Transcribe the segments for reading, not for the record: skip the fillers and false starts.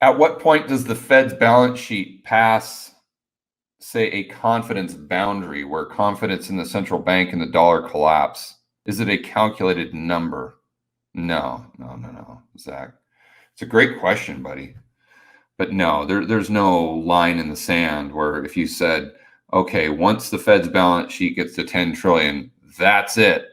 At what point does the Fed's balance sheet pass, say, a confidence boundary where confidence in the central bank and the dollar collapse? Is it a calculated number? No, Zach. It's a great question, buddy. But no, there's no line in the sand where if you said, okay, once the Fed's balance sheet gets to 10 trillion, that's it.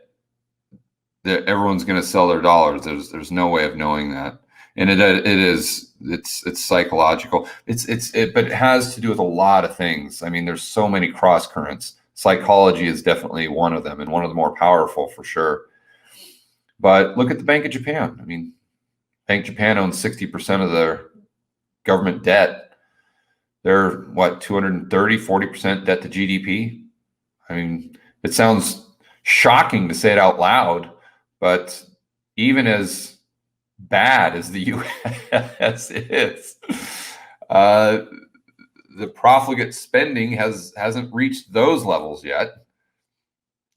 Everyone's going to sell their dollars. There's no way of knowing that. And it's psychological. But it has to do with a lot of things. I mean, there's so many cross currents. Psychology is definitely one of them, and one of the more powerful for sure. But look at the Bank of Japan. I mean, Bank of Japan owns 60% of their government debt. They're what, 230, 40% debt to GDP? I mean, it sounds shocking to say it out loud, but even as bad as the U.S. is, the profligate spending hasn't reached those levels yet.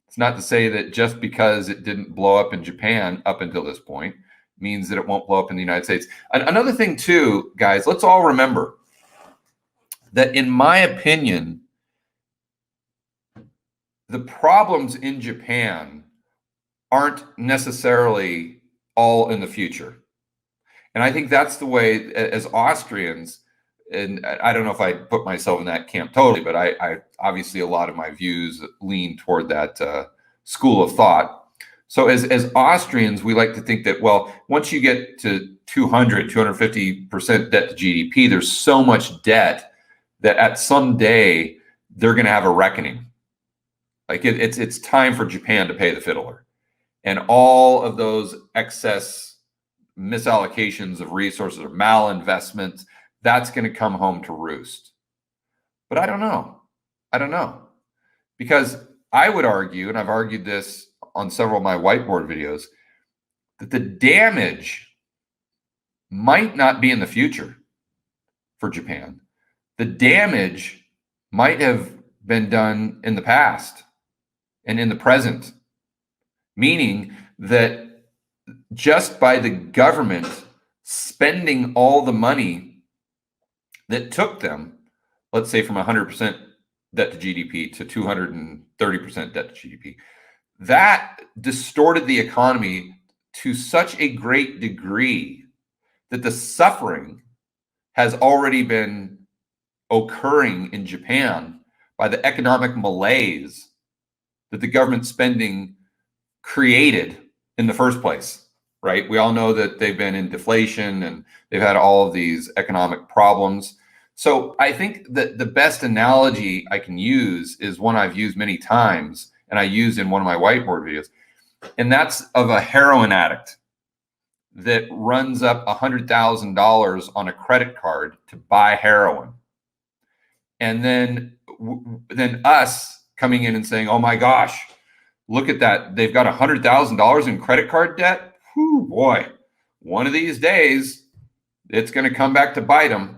It's not to say that just because it didn't blow up in Japan up until this point means that it won't blow up in the United States. Another thing too, guys, let's all remember that in my opinion, the problems in Japan aren't necessarily all in the future. And I think that's the way, as Austrians, and I don't know if I put myself in that camp totally, but I obviously a lot of my views lean toward that school of thought. So as Austrians, we like to think that, well, once you get to 200, 250% debt to GDP, there's so much debt that at some day they're going to have a reckoning. Like it's time for Japan to pay the fiddler. And all of those excess misallocations of resources or malinvestments, that's going to come home to roost. But I don't know. Because I would argue, and I've argued this on several of my whiteboard videos, that the damage might not be in the future for Japan. The damage might have been done in the past and in the present, meaning that just by the government spending all the money that took them, let's say from 100% debt to GDP to 230% debt to GDP, that distorted the economy to such a great degree that the suffering has already been occurring in Japan by the economic malaise that the government spending created in the first place, right? We all know that they've been in deflation and they've had all of these economic problems. So I think that the best analogy I can use is one I've used many times, and I used in one of my whiteboard videos, and that's of a heroin addict that runs up $100,000 on a credit card to buy heroin. And then us coming in and saying, oh my gosh, look at that. They've got $100,000 in credit card debt. Whew, boy, one of these days, it's going to come back to bite them.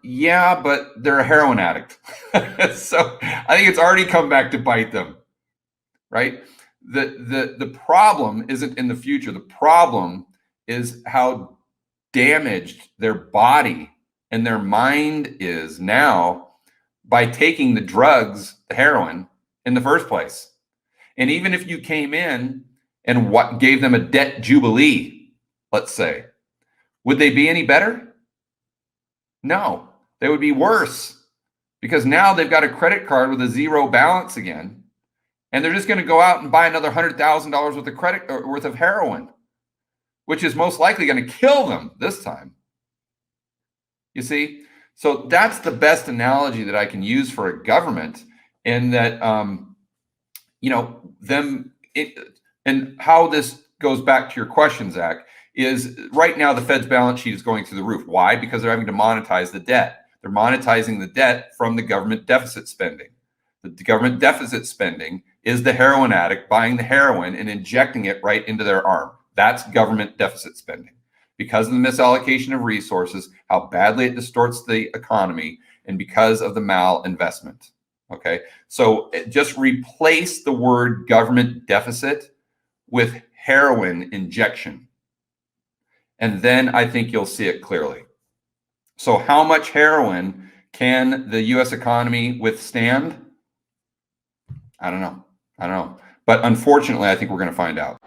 Yeah, but they're a heroin addict. So I think it's already come back to bite them, right? The problem isn't in the future. The problem is how damaged their body and their mind is now by taking the drugs, the heroin, in the first place. And even if you came in and what gave them a debt jubilee, let's say, would they be any better? No, they would be worse, because now they've got a credit card with a zero balance again, and they're just going to go out and buy another $100,000 worth of credit or worth of heroin, which is most likely going to kill them this time. You see, so that's the best analogy that I can use for a government, in that and how this goes back to your question, Zach, is right now the Fed's balance sheet is going through the roof. Why? Because they're having to monetize the debt. They're monetizing the debt from the government deficit spending. The government deficit spending is the heroin addict buying the heroin and injecting it right into their arm. That's government deficit spending. Because of the misallocation of resources, how badly it distorts the economy, and because of the malinvestment. Okay, so just replace the word government deficit with heroin injection. And then I think you'll see it clearly. So how much heroin can the US economy withstand? I don't know. But unfortunately, I think we're going to find out.